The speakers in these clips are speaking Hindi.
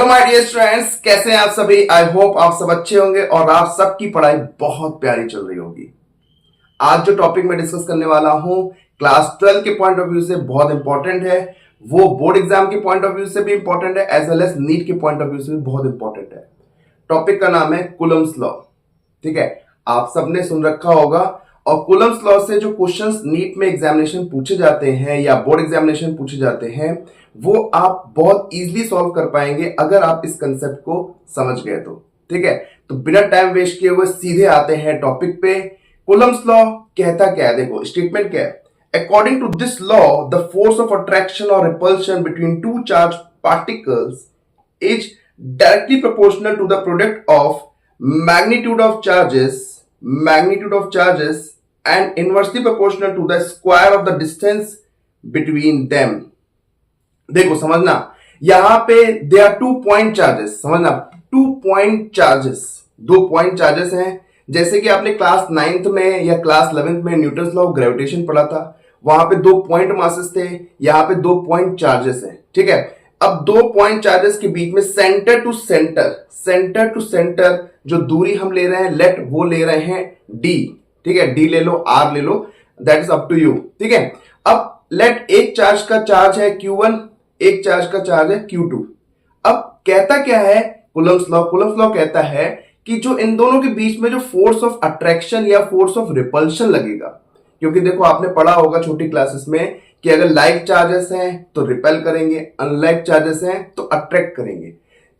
माय डियर स्टूडेंट्स, कैसे हैं आप सभी। आई होप आप सब अच्छे होंगे और आप सबकी पढ़ाई बहुत प्यारी चल रही होगी। आज जो टॉपिक मैं डिस्कस करने वाला हूं क्लास 12 के पॉइंट ऑफ व्यू से बहुत इंपॉर्टेंट है। वो बोर्ड एग्जाम के पॉइंट ऑफ व्यू से भी इंपॉर्टेंट है, एज वेल एज नीट के पॉइंट ऑफ व्यू से भी बहुत इंपॉर्टेंट है। टॉपिक का नाम है कूलम्स लॉ। ठीक है, आप सबने सुन रखा होगा। और कूलम्स लॉ से जो क्वेश्चंस नीट में एग्जामिनेशन पूछे जाते हैं या बोर्ड एग्जामिनेशन पूछे जाते हैं, वो आप बहुत इजीली सॉल्व कर पाएंगे अगर आप इस कंसेप्ट को समझ गए तो। ठीक है, तो बिना टाइम वेस्ट किए हुए सीधे आते हैं टॉपिक पे। कूलम्स लॉ कहता क्या है, देखो स्टेटमेंट क्या है। According to this law, the force of attraction और repulsion between two charge particles is directly proportional to the product of magnitude of charges and inversely proportional to the square of the distance between them। देखो समझना, यहां पे दे आर 2 point charges। समझना, 2 point charges, 2 point charges हैं। जैसे कि आपने क्लास 9th में या क्लास 11th में न्यूटन्स लॉ ऑफ ग्रेविटेशन पढ़ा था, वहां पे 2 पॉइंट मासेस थे, यहां पे 2 पॉइंट चार्जेस हैं। ठीक है, अब 2 पॉइंट चार्जेस के बीच में सेंटर टू सेंटर जो दूरी हम ले रहे हैं, लेट वो ले रहे हैं डी। ठीक है, डी ले लो, आर ले लो, that is up to you. ठीक है, अब लेट एक चार्ज का चार्ज है Q1, एक चार्ज का चार्ज है Q2। अब कहता क्या है कूलम्स लॉ कहता है कि जो इन दोनों के बीच में जो फोर्स ऑफ अट्रैक्शन या फोर्स ऑफ रिपल्शन लगेगा, क्योंकि देखो आपने पढ़ा होगा छोटी क्लासेस में कि अगर लाइक चार्जेस हैं तो रिपेल करेंगे, अनलाइक चार्जेस हैं तो अट्रैक्ट करेंगे।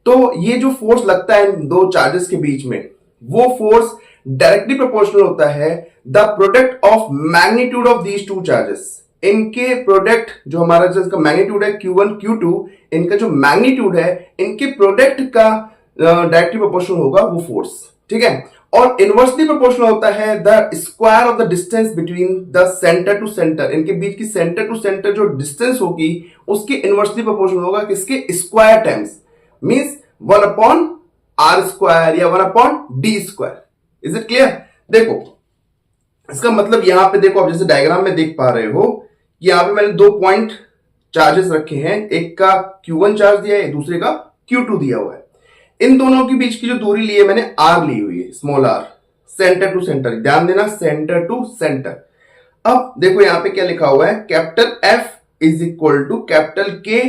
तो ये जो फोर्स लगता है इन दो चार्जेस के बीच में, वो फोर्स डायरेक्टली प्रोपोर्शनल होता है the product of magnitude of these two charges. इनके प्रोडक्ट जो हमारा जिसका मैग्नीट्यूड है Q1 Q2, इनका जो मैग्नीट्यूड है, इनके प्रोडक्ट का डायरेक्टली प्रोपोर्शनल होगा वो फोर्स। ठीक है, और इनवर्सली प्रोपोर्शनल होता है the square of the distance between the centre to centre. इनके बीच की सेंटर टू सेंटर जो डिस्टेंस होगी उसके इनवर्सली प्रोपोर्शनल होगा किसके, स्क्वायर टाइम्स, मींस 1/r² या 1/d²। Is it clear. देखो इसका मतलब यहां पे देखो, आप जैसे डायग्राम में देख पा रहे हो कि यहां पे मैंने 2 पॉइंट चार्जेस रखे हैं, एक का Q1 चार्ज दिया है, दूसरे का Q2 दिया हुआ है। इन दोनों के बीच की जो दूरी ली है मैंने r ली हुई है, small r, centre to centre. ध्यान देना, सेंटर टू सेंटर। अब देखो यहां पे क्या लिखा हुआ है, capital F is equal to capital K,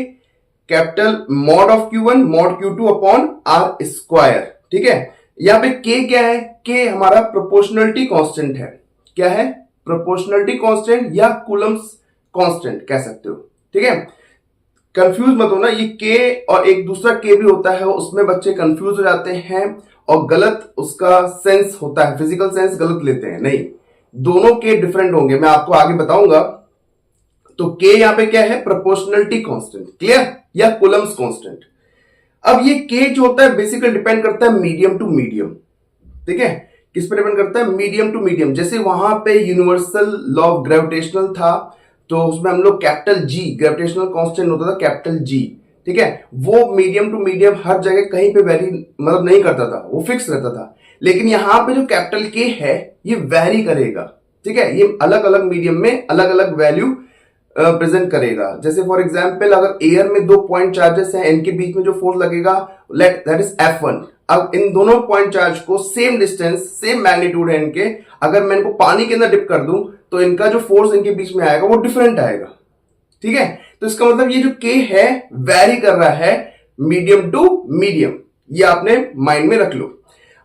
capital mod of Q1 mod Q2 upon r²। ठीक है, यहां पे K क्या है, K हमारा प्रोपोर्शनलिटी कांस्टेंट है। क्या है, प्रोपोर्शनलिटी कांस्टेंट या कूलम्स कांस्टेंट कह सकते हो। ठीक है, कंफ्यूज मत होना, ये K और एक दूसरा K भी होता है, उसमें बच्चे कंफ्यूज हो जाते हैं और गलत उसका सेंस होता है, फिजिकल सेंस गलत लेते हैं। नहीं, दोनों K डिफरेंट होंगे, मैं आपको आगे बताऊंगा। तो K यहां पे क्या है, प्रोपोर्शनलिटी कांस्टेंट, क्लियर, या कूलम्स कांस्टेंट। अब ये K जो होता है बेसिकली डिपेंड करता है मीडियम टू मीडियम। ठीक है, किस पे डिपेंड करता है, मीडियम टू मीडियम। जैसे वहां पे यूनिवर्सल लॉ ऑफ ग्रेविटेशनल था, तो उसमें हम लोग कैपिटल G, ग्रेविटेशनल कांस्टेंट होता था कैपिटल G। ठीक है, वो मीडियम टू मीडियम हर जगह कहीं पे वेरी मतलब नहीं करता था, वो फिक्स रहता था। लेकिन यहां पे जो कैपिटल K है ये वेरी करेगा। ठीक है, ये अलग अलग मीडियम में अलग अलग वैल्यू प्रेजेंट करेगा। जैसे फॉर एग्जांपल अगर एयर में 2 पॉइंट चार्जेस हैं, इनके बीच में जो फोर्स लगेगा लेट दैट इज F1। अब इन दोनों पॉइंट चार्ज को सेम डिस्टेंस, सेम मैग्नीट्यूड है इनके, अगर मैं इनको पानी के अंदर डिप कर दूं तो इनका जो फोर्स इनके बीच में आएगा वो डिफरेंट आएगा। ठीक है, तो इसका मतलब ये जो K है वेरी कर रहा है मीडियम टू मीडियम, ये आपने माइंड में रख लो।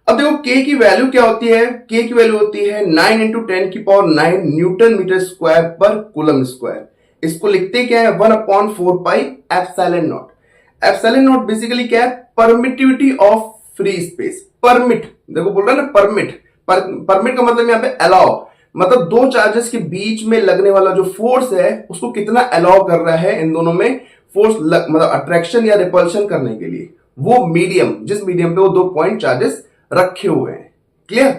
अब देखो K की वैल्यू क्या होती है, K की वैल्यू होती है 9 × 10⁹ न्यूटन मीटर स्क्वायर पर कूलम स्क्वायर। इसको लिखते क्या है, 1/4 pi epsilon not. Epsilon not basically क्या है, permittivity of free space. Permit, देखो बोल रहा है ना परमिट, परमिट का मतलब यहां पे अलाउ, मतलब दो चार्जेस के बीच में लगने वाला जो फोर्स है उसको कितना अलाउ कर रहा है इन दोनों में फोर्स मतलब अट्रैक्शन या रिपल्शन करने के लिए, वो मीडियम, जिस मीडियम पे वो 2 पॉइंट चार्जेस रखे हुए हैं। क्लियर,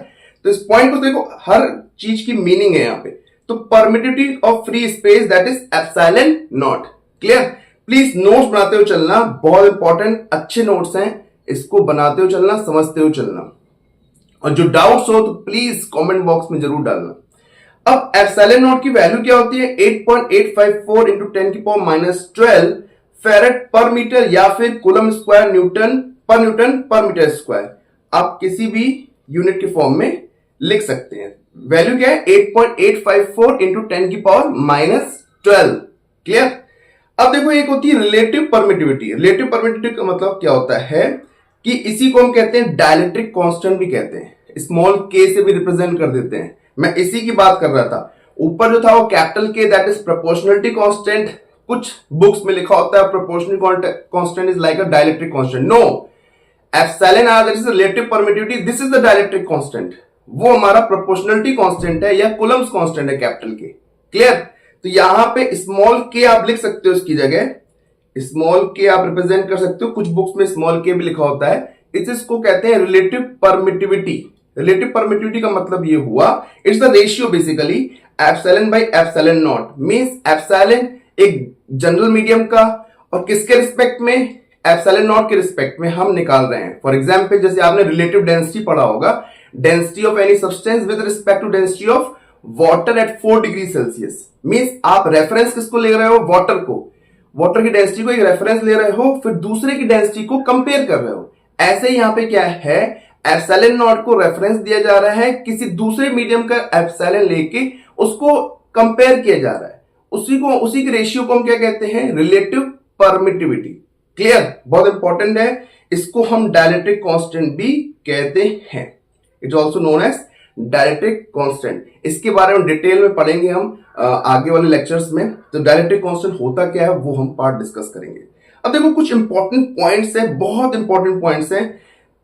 तो इस पॉइंट को देखो, हर चीज की मीनिंग है यहां पे। तो permittivity of free space that is epsilon not. Clear, please notes बनाते हुए चलना, बहुत इंपॉर्टेंट अच्छे नोट्स हैं, इसको बनाते हुए चलना, समझते हुए चलना, और जो डाउट्स हो तो प्लीज कमेंट बॉक्स में जरूर डालना। अब एप्सिलॉन नॉट की वैल्यू क्या होती है, 8.854 × 10⁻12 फेरेट पर मीटर या फिर कूलम स्क्वायर न्यूटन पर मीटर स्क्वायर, आप किसी भी यूनिट के फॉर्म में लिख सकते हैं। वैल्यू क्या है 8.854 इंटू 10 की पावर -12। क्लियर। अब देखो एक होती है रिलेटिव परमिटिविटी। रिलेटिव परमिटिविटी का मतलब क्या होता है कि इसी को हम कहते हैं डायलेक्ट्रिक कांस्टेंट भी कहते हैं, स्मॉल के से भी रिप्रेजेंट कर देते हैं। मैं इसी की बात कर रहा था। ऊपर जो था वो capital K, that is proportionality constant. कुछ बुक्स में लिखा होता है proportional constant is like a dielectric constant. No, epsilon r that is relative permittivity, this is the dielectric constant. वो हमारा प्रोपोर्शनलिटी कांस्टेंट है या कूलम्स कांस्टेंट है कैपिटल के। क्लियर। तो यहां पे स्मॉल के आप लिख सकते हो, इसकी जगह स्मॉल के आप रिप्रेजेंट कर सकते हो। कुछ बुक्स में स्मॉल के भी लिखा होता है। इसको कहते हैं रिलेटिव परमिटिविटी। रिलेटिव परमिटिविटी का मतलब ये हुआ, it's the ratio basically epsilon by epsilon not. Means epsilon एक जनरल मीडियम का और किसके रिस्पेक्ट में, एप्सिलॉन नॉट के रिस्पेक्ट में हम निकाल रहे हैं। फॉर एग्जांपल जैसे आपने रिलेटिव डेंसिटी पढ़ा होगा, density of any substance with respect to density of water at 4 degree Celsius. Means आप रेफरेंस किसको ले रहे हो, वाटर को, वाटर की डेंसिटी को एक रेफरेंस ले रहे हो, फिर दूसरे की डेंसिटी को कंपेयर कर रहे हो। ऐसे यहां पे क्या है, एप्सिलॉन नॉट को रेफरेंस दिया जा रहा है, किसी दूसरे मीडियम का एप्सिलॉन लेके उसको कंपेयर किया जा रहा है, उसी के रेशियो को हम क्या कहते हैं, रिलेटिव परमिटिविटी। क्लियर, बहुत इंपॉर्टेंट है। इसको हम डायलेक्ट्रिक कांस्टेंट भी कहते हैं। It's also known as dielectric constant. इसके बारे में डिटेल में पढ़ेंगे हम आगे वाले लेक्चर्स में। तो डायलेक्ट्रिक कांस्टेंट होता क्या है वो हम पार्ट डिस्कस करेंगे। अब देखो कुछ इंपॉर्टेंट पॉइंट्स है, बहुत इंपॉर्टेंट पॉइंट्स हैं,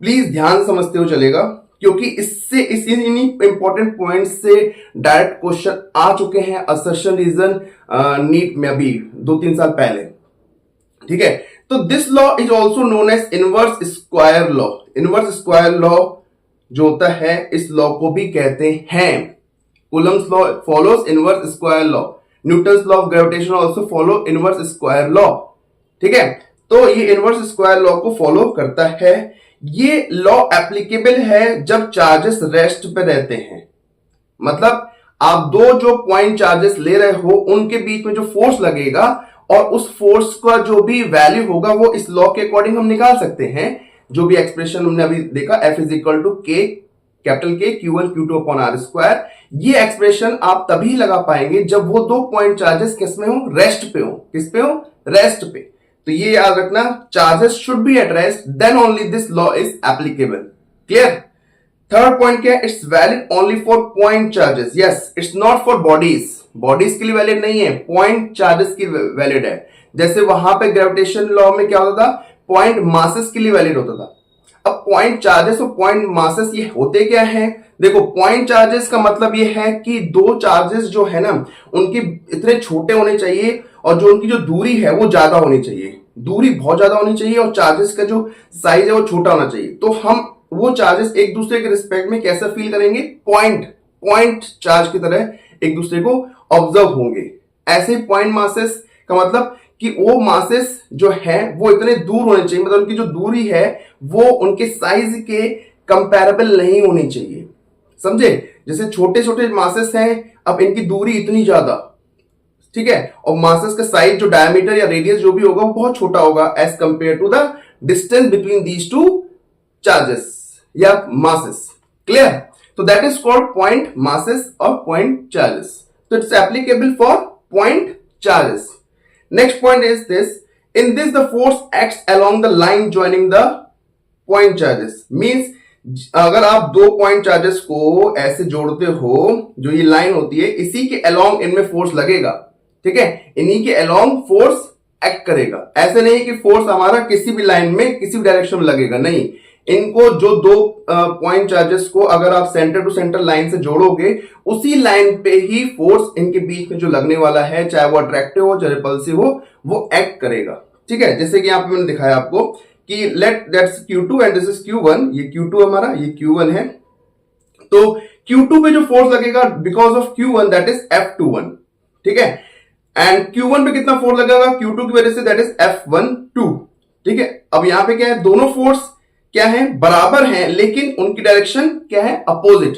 प्लीज ध्यान समझते हो चलेगा, क्योंकि इससे इन्हीं इंपॉर्टेंट पॉइंट्स से डायरेक्ट क्वेश्चन आ चुके हैं असर्शन रीजन नीट में अभी 2-3 साल पहले। ठीक है। तो this law is also known as inverse square law. Inverse square law जो होता है, इस लॉ को भी कहते हैं Coulomb's law follows inverse square law. Newton's law of gravitation also follow inverse square law. ठीक है। तो ये इनवर्स स्क्वायर लॉ को फॉलो करता है। ये लॉ एप्लीकेबल है जब चार्जेस रेस्ट पे रहते हैं। मतलब आप दो जो पॉइंट चार्जेस ले रहे हो उनके बीच में जो फोर्स लगेगा और उस फोर्स का जो भी वैल्यू होगा वो इस लॉ के अकॉर्डिंग हम निकाल सकते हैं। जो भी एक्सप्रेशन हमने अभी देखा, F is equal to K capital K Q1 Q2 upon r square, ये एक्सप्रेशन आप तभी लगा पाएंगे जब वो दो पॉइंट चार्जेस किस में हो, रेस्ट पे हो। किस पे हो, रेस्ट पे। तो ये याद रखना, charges should be at rest, then only this law is applicable. Clear. Third point क्या है, it's valid only for point charges. Yes, it's not for bodies. Bodies के लिए वैलिड नहीं है, पॉइंट चार्जेस की वैलिड है। जैसे वहां पे ग्रेविटेशन लॉ में क्या होता था, पॉइंट मासेस के लिए वैलिड होता था। अब पॉइंट चार्जेस और पॉइंट मासेस ये होते क्या है, देखो पॉइंट चार्जेस का मतलब ये है कि दो चार्जेस जो है ना उनके इतने छोटे होने चाहिए और जो उनकी जो दूरी है वो ज्यादा होनी चाहिए। दूरी बहुत ज्यादा होनी चाहिए और चार्जेस का जो साइज है वो छोटा होना चाहिए। तो हम वो चार्जेस एक दूसरे के रिस्पेक्ट में कैसे फील करेंगे, पॉइंट चार्ज की तरह एक दूसरे को ऑब्जर्व होंगे। ऐसे पॉइंट मासेस का मतलब कि वो मासेस जो है वो इतने दूर होने चाहिए, मतलब उनकी जो दूरी है वो उनके साइज के कंपैरेबल नहीं होनी चाहिए। समझे, जैसे छोटे छोटे मासेस हैं, अब इनकी दूरी इतनी ज्यादा, ठीक है, और मासेस का साइज जो डायमीटर या रेडियस जो भी होगा वो बहुत छोटा होगा as compared to the distance between these two charges या मासेस। क्लियर। तो that is called point masses और पॉइंट चार्जेस। तो it's applicable for point charges. Next point is this. In this, the force acts along the line joining the point charges. Means अगर आप दो पॉइंट चार्जेस को ऐसे जोड़ते हो, जो ये लाइन होती है, इसी के अलोंग इनमें फोर्स लगेगा। ठीक है, इन्हीं के अलोंग फोर्स एक्ट करेगा। ऐसे नहीं कि फोर्स हमारा किसी भी लाइन में किसी भी डायरेक्शन में लगेगा, नहीं। इनको जो दो पॉइंट चार्जेस को अगर आप सेंटर टू सेंटर लाइन से जोड़ोगे, उसी लाइन पे ही फोर्स इनके बीच में जो लगने वाला है, चाहे वो अट्रैक्टिव हो चाहे रिपल्सिव हो, वो एक्ट करेगा। ठीक है, जैसे कि यहां पे मैंने दिखाया आपको कि let that's Q2 and this is Q1। ये Q2 हमारा, ये Q1 है। तो Q2 पे जो फोर्स लगेगा because of Q1 that is F21। ठीक है, एंड Q1 पे कितना फोर्स लगेगा Q2 की वजह से, दैट इज F12। ठीक है, अब यहां पे क्या है, दोनों फोर्स क्या है, बराबर हैं, लेकिन उनकी डायरेक्शन क्या है, अपोजिट।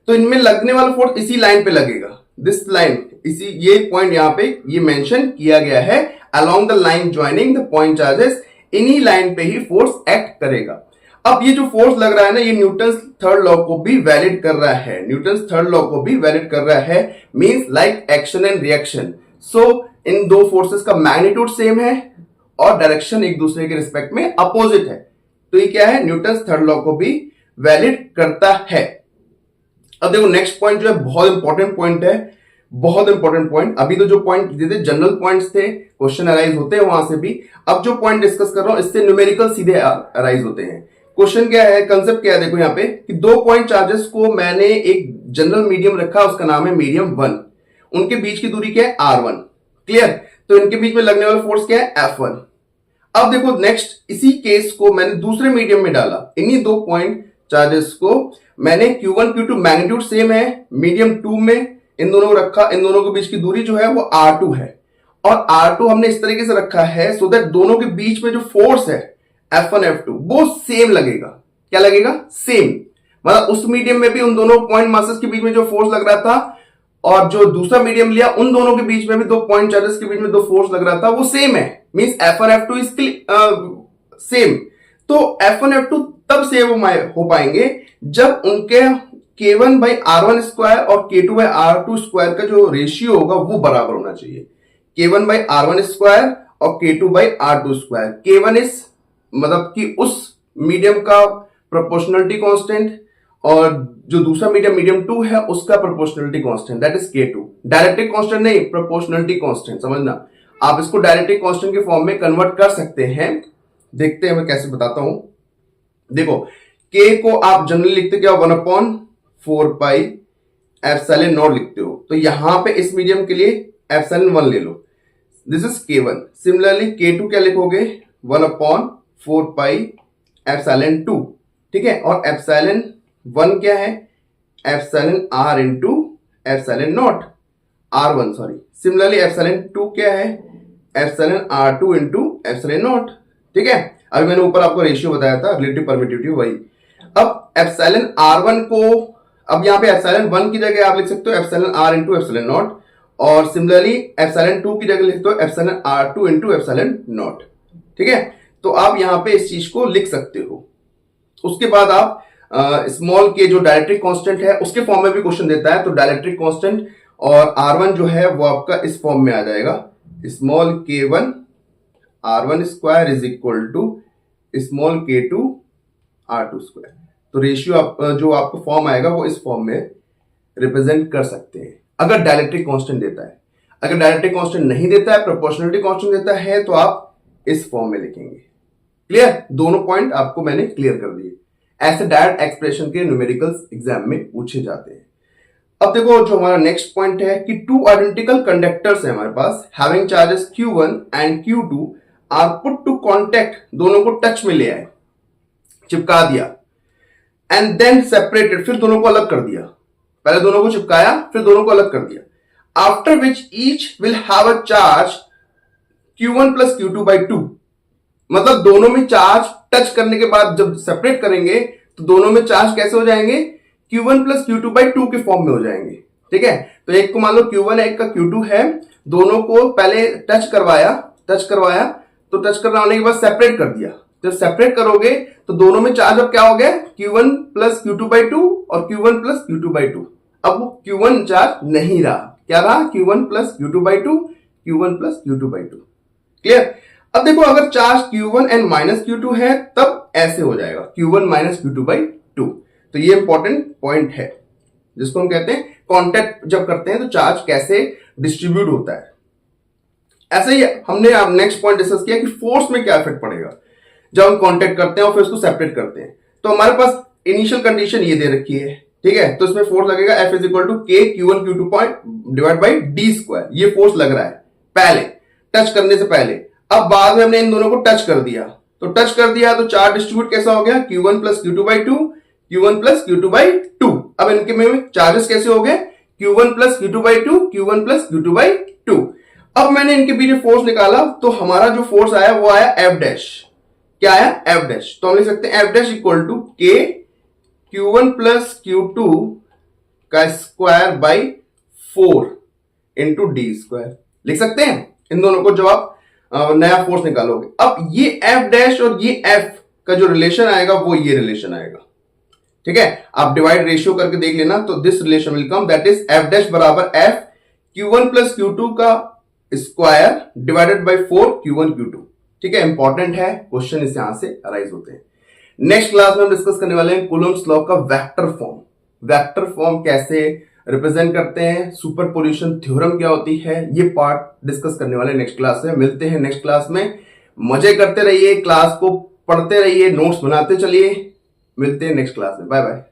तो इनमें लगने वाला फोर्स इसी लाइन पे लगेगा, दिस लाइन, इसी ये पॉइंट यहां पे ये मेंशन किया गया है along the line joining the point charges, इन्हीं लाइन पे ही फोर्स एक्ट करेगा। अब ये जो फोर्स लग रहा है ना, ये न्यूटन थर्ड लॉ को भी वैलिड कर रहा है, न्यूटन थर्ड लॉ को भी वैलिड कर रहा है, means like action and reaction. So इन दो फोर्सेस का मैग्नीट्यूड सेम है और डायरेक्शन एक दूसरे के रिस्पेक्ट में अपोजिट है, तो ये क्या है, न्यूटन थर्ड लॉ को भी वैलिड करता है। अब देखो नेक्स्ट पॉइंट जो है बहुत इंपॉर्टेंट पॉइंट है, बहुत इंपॉर्टेंट पॉइंट। अभी तो जो पॉइंट दिए थे जनरल पॉइंट्स थे, क्वेश्चन अराइज होते हैं वहां से भी। अब जो पॉइंट डिस्कस कर रहा हूं इससे न्यूमेरिकल सीधे अराइज होते हैं। क्वेश्चन क्या है, कंसेप्ट क्या है, देखो यहाँ पे कि दो पॉइंट चार्जेस को मैंने एक जनरल मीडियम रखा, उसका नाम है मीडियम 1, उनके बीच की दूरी क्या है R1, क्लियर। तो इनके बीच में लगने वाला फोर्स क्या है, F1। अब देखो नेक्स्ट इसी केस को मैंने दूसरे मीडियम में डाला, इन्हीं दो पॉइंट चार्जेस को मैंने Q1 Q2 मैग्नीट्यूड सेम है, मीडियम 2 में इन दोनों को रखा, इन दोनों के बीच की दूरी जो है वो R2 है, और R2 हमने इस तरीके से रखा है सो दैट दोनों के बीच में जो फोर्स है F1 F2 वो सेम लगेगा। क्या लगेगा, सेम। मतलब उस मीडियम में भी उन दोनों पॉइंट मासेस के बीच में जो फोर्स लग रहा था और जो दूसरा मीडियम लिया उन दोनों के बीच में भी दो पॉइंट चार्जेस के बीच में दो फोर्स लग रहा था वो सेम है, means F1 F2 is same. तो F1 F2 तब सेव हो पाएंगे जब उनके K1 बाई R1 स्क्वायर और K2 बाई R2 स्क्वायर का जो रेशियो होगा वो बराबर होना चाहिए। K1 बाई R1 स्क्वायर और K2 by R2 square. K1 is मतलब कि उस मीडियम का प्रोपोर्शनलिटी कांस्टेंट और जो दूसरा मीडियम 2 है उसका proportionality constant, that is K2। डायरेक्ट्रिक constant नहीं, प्रोपोर्शनलिटी कांस्टेंट, समझना। आप इसको डायरेक्ट्रिक कांस्टेंट के फॉर्म में कन्वर्ट कर सकते हैं, देखते हैं मैं कैसे बताता हूं। देखो K को आप जनरली लिखते क्या, 1/4 पाई एप्सिलॉन नॉट लिखते हो, तो यहां पे इस मीडियम के लिए एप्सिलॉन 1 ले लो, this is K1। Similarly K2 क्या लिखोगे, 1/4 पाई एप्सिलॉन 2, ठीक है। और एप्सिलॉन 1 क्या है, epsilon R into epsilon not, R1 sorry. Similarly epsilon 2 क्या है, epsilon R2 into epsilon not, ठीक है। अभी मैंने ऊपर आपको रेशियो बताया था, रिलेटिव परमिटिविटी वही। अब एप्सिलॉन R1 को, अब यहां पे एप्सिलॉन 1 की जगह आप लिख सकते हो epsilon R into epsilon not, और सिमिलरली एप्सिलॉन 2 की जगह लिख सकते हो epsilon R2 into epsilon not, ठीक है। तो आप यहां पे इस चीज को लिख सकते हो। उसके बाद आप स्मॉल के जो डायरेक्ट्रिक कांस्टेंट है उसके फॉर्म में भी क्वेश्चन देता है, तो डायरेक्ट्रिक कांस्टेंट और R1 जो है वो आपका इस फॉर्म में आ जाएगा, small K1 R1 square is equal to small K2 R2 square. तो रेशियो जो आपको फॉर्म आएगा वो इस फॉर्म में रिप्रेजेंट कर सकते हैं अगर डायरेक्ट्रिक कांस्टेंट देता है। अगर डायरेक्ट्रिक कांस्टेंट नहीं देता है, प्रोपोर्शनलिटी कांस्टेंट देता है, तो आप इस फॉर्म में लिखेंगे। क्लियर, दोनों पॉइंट आपको मैंने क्लियर कर दिए। ऐसे डायरेक्ट एक्सप्रेशन के न्यूमेरिकल्स एग्जाम में पूछे जाते हैं। अब देखो जो हमारा नेक्स्ट पॉइंट है कि टू आइडेंटिकल कंडक्टर्स है हमारे पास, having charges Q1 and Q2 are put to contact, दोनों को टच में ले आए, चिपका दिया, एंड देन सेपरेटेड, फिर दोनों को अलग कर दिया। पहले दोनों को चिपकाया फिर दोनों को अलग कर दिया। After which each will have a charge Q1 plus Q2 by 2, मतलब दोनों में चार्ज टच करने के बाद जब सेपरेट करेंगे तो दोनों में चार्ज कैसे हो जाएंगे, Q1 प्लस Q2 बाई 2 के फॉर्म में हो जाएंगे, ठीक है। तो एक को मान लो Q1 है, एक का Q2 है, दोनों को पहले टच करवाया, तो टच करवाने के बाद सेपरेट कर दिया। जब सेपरेट करोगे तो दोनों में चार्ज अब क्या हो गया, Q1 प्लस Q2 बाई 2 और Q1 प्लस Q2 बाई 2। अब वो Q1 चार्ज नहीं रहा, क्या रहा, Q1 plus Q2 by 2, Q1 plus Q2 by 2। Clear. अब देखो अगर charge Q1 and minus Q2 है तब ऐसे हो जाएगा, Q1 माइनस Q2 बाई 2। तो ये इंपॉर्टेंट पॉइंट है जिसको हम कहते हैं कॉन्टैक्ट जब करते हैं तो चार्ज कैसे डिस्ट्रीब्यूट होता है। ऐसे ही हमने अब नेक्स्ट पॉइंट डिस्कस किया कि फोर्स में क्या इफेक्ट पड़ेगा जब हम कांटेक्ट करते हैं और फिर उसको सेपरेट करते हैं। तो हमारे पास इनिशियल कंडीशन ये दे रखी है, ठीक है। तो इसमें फोर्स लगेगा F is equal to K Q1 Q2 point divide by D square. ये फोर्स लग रहा है पहले टच करने से पहले। अब बाद में हमने इन दोनों को टच कर दिया, तो टच कर दिया तो चार्ज डिस्ट्रीब्यूट कैसा हो गया, Q1 plus Q2 by 2, Q1 plus Q2 by 2। अब इनके में चार्जेस कैसे हो गए, Q1 plus Q2 by 2, Q1 plus Q2 by 2। अब मैंने इनके बीच फोर्स निकाला तो हमारा जो फोर्स आया वो आया F डैश। क्या आया, F डैश। तो हम लिख सकते हैं F dash equal to K Q1 plus Q2 का square by 4 into D square. लिख सकते हैं इन दोनों को। जब आप नया फोर्स निकालोगे। अब ये एफ डैश और ये एफ का जो रिलेशन आएगा वो ये रिलेशन आएगा, ठीक है। आप डिवाइड रेशियो करके देख लेना, तो this relation will come, that is F dash बराबर एफ Q1 प्लस Q2 का square divided by 4 Q1 Q2, ठीक है। इंपॉर्टेंट है, क्वेश्चन इस यहां से अराइज होते हैं। नेक्स्ट क्लास में हम डिस्कस करने वाले हैं कूलम्ब्स लॉ का वेक्टर फॉर्म। वेक्टर फॉर्म कैसे रिप्रेजेंट करते हैं, सुपरपोजिशन थ्योरम क्या होती है, ये पार्ट डिस्कस करने वाले नेक्स्ट क्लास में। मिलते हैं नेक्स्ट क्लास में, मजे करते रहिए, क्लास को पढ़ते रहिए, नोट्स बनाते चलिए। मिलते हैं नेक्स्ट क्लास में, बाय बाय।